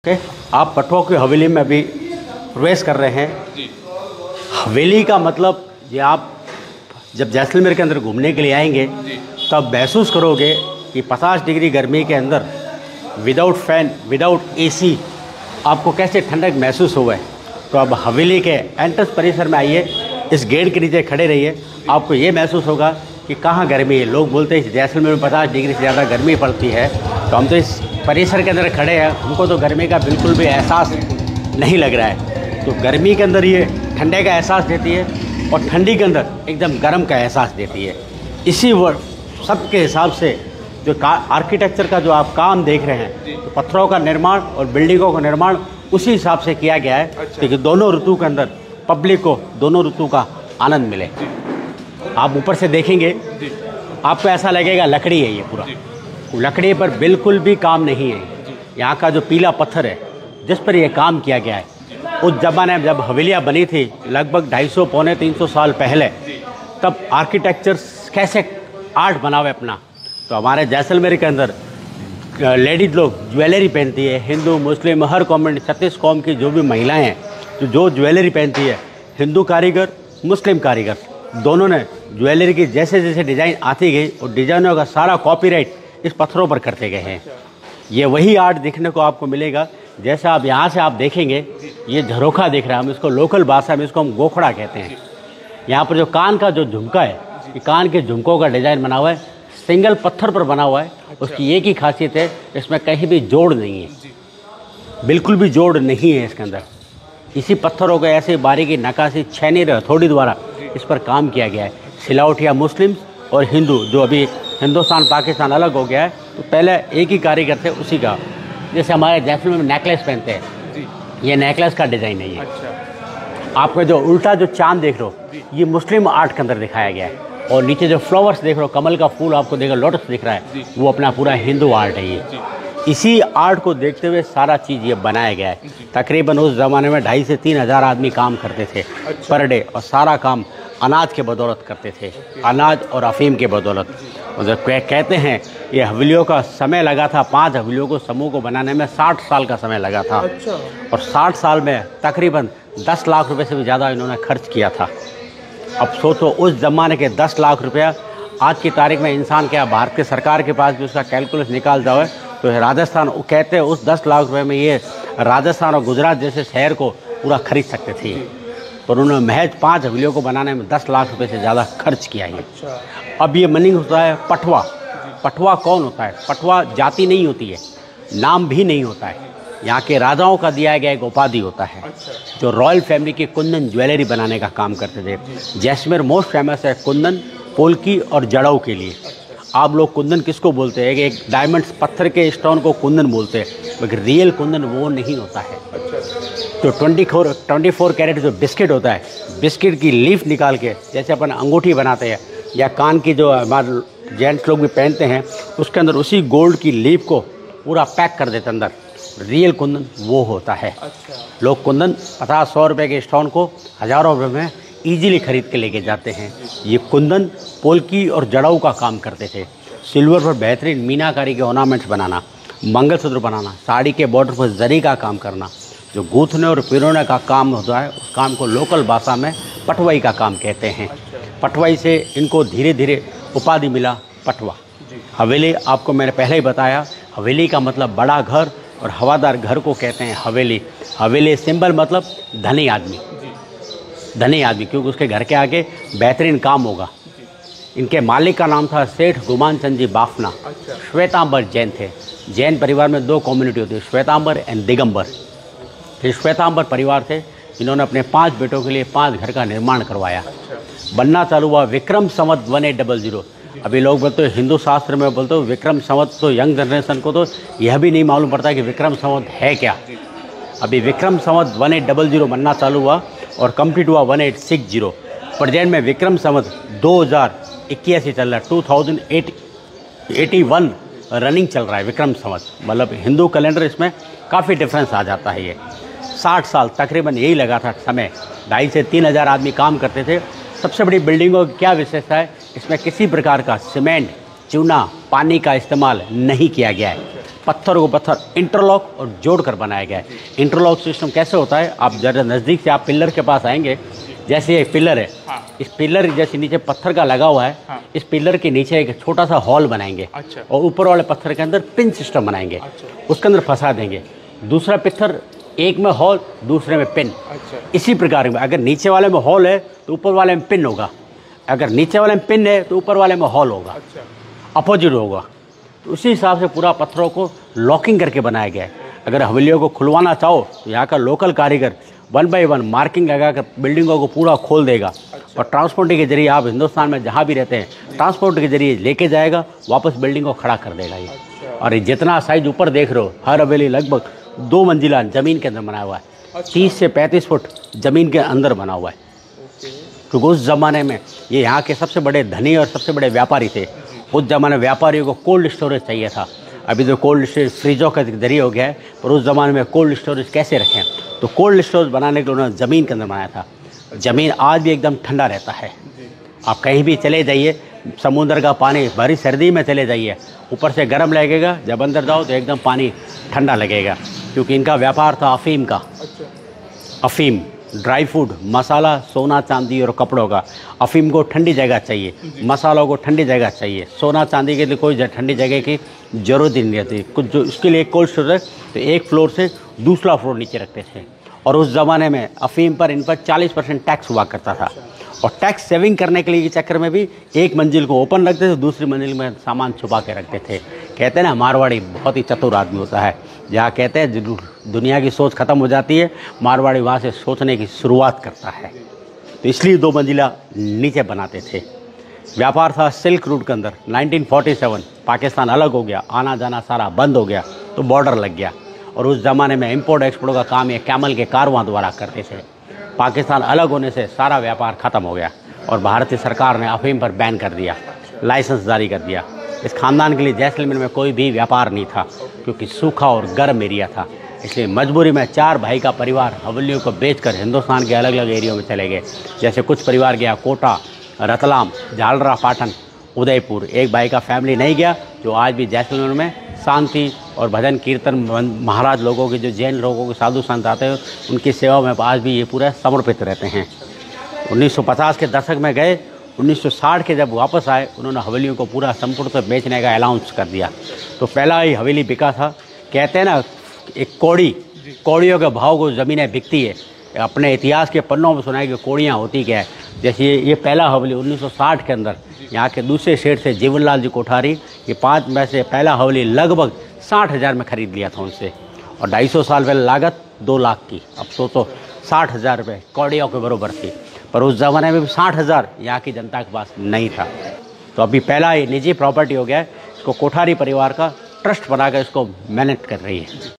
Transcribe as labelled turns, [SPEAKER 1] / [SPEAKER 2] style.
[SPEAKER 1] Okay, आप पटवा की हवेली में अभी प्रवेश कर रहे हैं जी। हवेली का मतलब ये आप जब जैसलमेर के अंदर घूमने के लिए आएंगे तब महसूस करोगे कि 50 डिग्री गर्मी के अंदर विदाउट फैन विदाउट एसी आपको कैसे ठंडक महसूस हुआ है। तो अब हवेली के एंट्रेंस परिसर में आइए, इस गेट के नीचे खड़े रहिए, आपको ये महसूस होगा कि कहाँ गर्मी है। लोग बोलते हैं जैसलमेर में 50 डिग्री से ज़्यादा गर्मी पड़ती है, तो हम तो इस परिसर के अंदर खड़े हैं, हमको तो गर्मी का बिल्कुल भी एहसास नहीं लग रहा है। तो गर्मी के अंदर ये ठंडे का एहसास देती है और ठंडी के अंदर एकदम गर्म का एहसास देती है। इसी सब के हिसाब से जो आर्किटेक्चर का जो आप काम देख रहे हैं, तो पत्थरों का निर्माण और बिल्डिंगों का निर्माण उसी हिसाब से किया गया है कि दोनों ऋतु के अंदर पब्लिक को दोनों ऋतु का आनंद मिले। आप ऊपर से देखेंगे आपको ऐसा लगेगा लकड़ी है, ये पूरा लकड़ी पर बिल्कुल भी काम नहीं है। यहाँ का जो पीला पत्थर है जिस पर यह काम किया गया है, उस ज़माने में जब हवेलियाँ बनी थी लगभग 250 पौने 300 साल पहले, तब आर्किटेक्चर कैसे आर्ट बना हुआ है अपना। तो हमारे जैसलमेर के अंदर लेडीज़ लोग ज्वेलरी पहनती है, हिंदू मुस्लिम हर कम्युनिटी 36 कौम की जो भी महिलाएं हैं जो ज्वेलरी पहनती है, हिंदू कारीगर मुस्लिम कारीगर दोनों ने ज्वेलरी की जैसे जैसे डिज़ाइन आती गई और डिज़ाइनों का सारा कॉपीराइट इस पत्थरों पर करते गए हैं। ये वही आर्ट देखने को आपको मिलेगा जैसा आप यहाँ से आप देखेंगे। ये झरोखा दिख रहा है, हम इसको लोकल भाषा में इसको हम गोखड़ा कहते हैं। यहाँ पर जो कान का जो झुमका है, ये कान के झुमकों का डिज़ाइन बना हुआ है, सिंगल पत्थर पर बना हुआ है। उसकी एक ही खासियत है, इसमें कहीं भी जोड़ नहीं है, बिल्कुल भी जोड़ नहीं है इसके अंदर। इसी पत्थरों को ऐसे बारीकी नक्काशी छेनी हथौड़ी द्वारा इस पर काम किया गया है। सिलावटिया मुस्लिम और हिंदू, जो अभी हिंदुस्तान पाकिस्तान अलग हो गया है, तो पहले एक ही कारीगर थे उसी का। जैसे हमारे जैसलमेर में नेकलेस पहनते हैं, ये नेकलेस का डिज़ाइन है ये। आपको जो उल्टा जो चांद देख रहे हो, ये मुस्लिम आर्ट के अंदर दिखाया गया है। और नीचे जो फ्लावर्स देख रहे हो, कमल का फूल आपको देख रहे हो, लोटस दिख रहा है, वो अपना पूरा हिंदू आर्ट है ये। इसी आर्ट को देखते हुए सारा चीज़ ये बनाया गया है। तकरीबन उस ज़माने में 2,500 से 3,000 आदमी काम करते थे पर डे, और सारा काम अनाज के बदौलत करते थे, अनाज और अफीम के बदौलत। और जब कहते हैं ये हवेलियों का समय लगा था, 5 हवेलियों को समूह को बनाने में 60 साल का समय लगा था। और 60 साल में तकरीबन 10 लाख रुपए से भी ज़्यादा इन्होंने खर्च किया था। अब सोचो उस ज़माने के 10 लाख रुपया आज की तारीख में इंसान क्या, भारत के सरकार के पास भी उसका कैलकुलेशन निकाल जाओ तो राजस्थान, कहते हैं उस 10 लाख रुपए में ये राजस्थान और गुजरात जैसे शहर को पूरा खरीद सकते थे। पर उन्होंने महज 5 हवेलियों को बनाने में 10 लाख रुपए से ज़्यादा खर्च किया है। अब ये मीनिंग होता है पटवा। पटवा कौन होता है? पटवा जाति नहीं होती है, नाम भी नहीं होता है, यहाँ के राजाओं का दिया गया एक उपाधि होता है, जो रॉयल फैमिली के कुंदन ज्वेलरी बनाने का काम करते थे। जैसलमेर मोस्ट फेमस है कुंदन, पोल्की और जड़ों के लिए। आप लोग कुंदन किसको बोलते हैं कि एक डायमंड्स पत्थर के स्टोन को कुंदन बोलते हैं, लेकिन रियल कुंदन वो नहीं होता है। तो 24 कैरेट जो बिस्किट होता है, बिस्किट की लीफ निकाल के जैसे अपन अंगूठी बनाते हैं या कान की जो हमारे जेंट्स लोग भी पहनते हैं, उसके अंदर उसी गोल्ड की लीफ को पूरा पैक कर देते अंदर, रियल कुंदन वो होता है। लोग कुंदन 50-100 रुपये के स्टोन को हज़ारों रुपये में ईजिली खरीद के लेके जाते हैं। ये कुंदन पोल्की और जड़ाऊ का काम करते थे। सिल्वर पर बेहतरीन मीनाकारी के ऑर्नामेंट्स बनाना, मंगलसूत्र बनाना, साड़ी के बॉर्डर पर जरी का काम करना, जो गूंथने और पिरोने का काम होता है, उस काम को लोकल भाषा में पटवाई का काम कहते हैं। पटवाई से इनको धीरे धीरे उपाधि मिला पटवा। हवेली आपको मैंने पहले ही बताया, हवेली का मतलब बड़ा घर और हवादार घर को कहते हैं हवेली। हवेली सिंबल मतलब धनी आदमी, धनी आदमी, क्योंकि उसके घर के आगे बेहतरीन काम होगा। इनके मालिक का नाम था सेठ गुमान चंद जी बाफना। श्वेतांबर जैन थे। जैन परिवार में 2 कम्युनिटी होती है, श्वेतांबर एंड दिगंबर। फिर श्वेतांबर परिवार थे, इन्होंने अपने 5 बेटों के लिए 5 घर का निर्माण करवाया। बनना चालू हुआ विक्रम संवत 1800। अभी लोग बोलते हैं हिंदू शास्त्र में बोलते हो विक्रम संवत, तो यंग जनरेशन को तो यह भी नहीं मालूम पड़ता कि विक्रम संवत है क्या। अभी विक्रम संवत 1800 बनना चालू हुआ और कंप्लीट हुआ 1860। प्रेजेंट में विक्रम संवत 2081 चल रहा है, 2081 रनिंग चल रहा है विक्रम संवत। मतलब हिंदू कैलेंडर इसमें काफ़ी डिफरेंस आ जाता है। ये 60 साल तकरीबन यही लगा था समय। 2,500 से 3,000 आदमी काम करते थे। सबसे बड़ी बिल्डिंगों की क्या विशेषता है, इसमें किसी प्रकार का सीमेंट, चूना, पानी का इस्तेमाल नहीं किया गया है। पत्थर को पत्थर इंटरलॉक और जोड़ कर बनाया गया है। इंटरलॉक सिस्टम कैसे होता है, आप ज़रा नज़दीक से आप पिलर के पास आएंगे, जैसे ये पिलर है, इस पिलर जैसे नीचे पत्थर का लगा हुआ है, इस पिलर के नीचे एक छोटा सा हॉल बनाएंगे और ऊपर वाले पत्थर के अंदर पिन सिस्टम बनाएंगे, उसके अंदर फंसा देंगे। दूसरा पत्थर, एक में हॉल दूसरे में पिन। इसी प्रकार में अगर नीचे वाले में हॉल है तो ऊपर वाले में पिन होगा, अगर नीचे वाले में पिन है तो ऊपर वाले में हॉल होगा, अपोजिट होगा। तो उसी हिसाब से पूरा पत्थरों को लॉकिंग करके बनाया गया है। अगर हवेलियों को खुलवाना चाहो तो यहाँ का लोकल कारीगर 1 बाय 1 मार्किंग लगा कर बिल्डिंगों को पूरा खोल देगा और ट्रांसपोर्ट के जरिए आप हिंदुस्तान में जहाँ भी रहते हैं ट्रांसपोर्ट के जरिए लेके जाएगा, वापस बिल्डिंग को खड़ा कर देगा ये। और ये जितना साइज ऊपर देख रहे हो, हर हवेली लगभग 2 मंजिला ज़मीन के अंदर बना हुआ है। 30 से 35 फुट ज़मीन के अंदर बना हुआ है। क्योंकि उस ज़माने में ये यहाँ के सबसे बड़े धनी और सबसे बड़े व्यापारी थे। उस ज़माने में व्यापारियों को कोल्ड स्टोरेज चाहिए था। अभी तो कोल्ड स्टोरेज फ्रिजों का जरिए हो गया है, पर उस ज़माने में कोल्ड स्टोरेज कैसे रखें, तो कोल्ड स्टोरेज बनाने के लिए उन्होंने ज़मीन के अंदर बनाया था। ज़मीन आज भी एकदम ठंडा रहता है। आप कहीं भी चले जाइए, समुद्र का पानी भरी सर्दी में चले जाइए, ऊपर से गर्म लगेगा, जब अंदर जाओ तो एकदम पानी ठंडा लगेगा। क्योंकि इनका व्यापार था अफ़ीम का। अफ़ीम, ड्राई फूड, मसाला, सोना चांदी और कपड़ों का। अफ़ीम को ठंडी जगह चाहिए, मसालों को ठंडी जगह चाहिए, सोना चांदी के लिए कोई ठंडी जगह की ज़रूरत ही नहीं रहती। कुछ जो इसके लिए कोल्ड स्टोरेज तो एक फ्लोर से दूसरा फ्लोर नीचे रखते थे। और उस ज़माने में अफ़ीम पर इन पर 40% टैक्स हुआ करता था। और टैक्स सेविंग करने के लिए के चक्कर में भी एक मंजिल को ओपन रखते थे, दूसरी मंजिल में सामान छुपा के रखते थे। कहते हैं ना, मारवाड़ी बहुत ही चतुर आदमी होता है। जहाँ कहते हैं दुनिया की सोच ख़त्म हो जाती है, मारवाड़ी वहाँ से सोचने की शुरुआत करता है। तो इसलिए 2 मंजिला नीचे बनाते थे। व्यापार था सिल्क रूट के अंदर। 1947 पाकिस्तान अलग हो गया, आना जाना सारा बंद हो गया, तो बॉर्डर लग गया। और उस ज़माने में इम्पोर्ट एक्सपोर्ट का काम ये कैमल के कारवां द्वारा करते थे। पाकिस्तान अलग होने से सारा व्यापार ख़त्म हो गया और भारतीय सरकार ने अफ़ीम पर बैन कर दिया, लाइसेंस जारी कर दिया। इस ख़ानदान के लिए जैसलमेर में कोई भी व्यापार नहीं था, क्योंकि सूखा और गर्म एरिया था। इसलिए मजबूरी में 4 भाई का परिवार हवेलियों को बेचकर हिंदुस्तान के अलग अलग एरियो में चले गए। जैसे कुछ परिवार गया कोटा, रतलाम, झालरा, पाटन, उदयपुर। एक भाई का फैमिली नहीं गया, जो आज भी जैसलमेर में शांति और भजन कीर्तन महाराज लोगों के, जो जैन लोगों के साधु संत आते हैं, उनकी सेवा में आज भी ये पूरा समर्पित रहते हैं। 1950 के दशक में गए, 1960 के जब वापस आए, उन्होंने हवेलियों को पूरा संपूर्ण से बेचने का अनाउंस कर दिया। तो पहला ही हवेली बिका था। कहते हैं ना, एक कौड़ियों के भाव को ज़मीनें बिकती है। अपने इतिहास के पन्नों में सुना है कि कौड़ियाँ होती क्या है। जैसे ये पहला हवेली 1960 के अंदर यहाँ के दूसरे सेठ से जीवनलाल जी कोठारी, ये 5 में से पहला हवेली लगभग 60,000 में ख़रीद लिया था उनसे। और 250 साल पहले लागत 2 लाख की। अब सोचो 60,000 रुपये कौड़ियों के बराबर थी। पर उस ज़माने में भी 60,000 यहाँ की जनता के पास नहीं था। तो अभी पहला ये निजी प्रॉपर्टी हो गया है। इसको कोठारी परिवार का ट्रस्ट बनाकर इसको मैनेज कर रही है।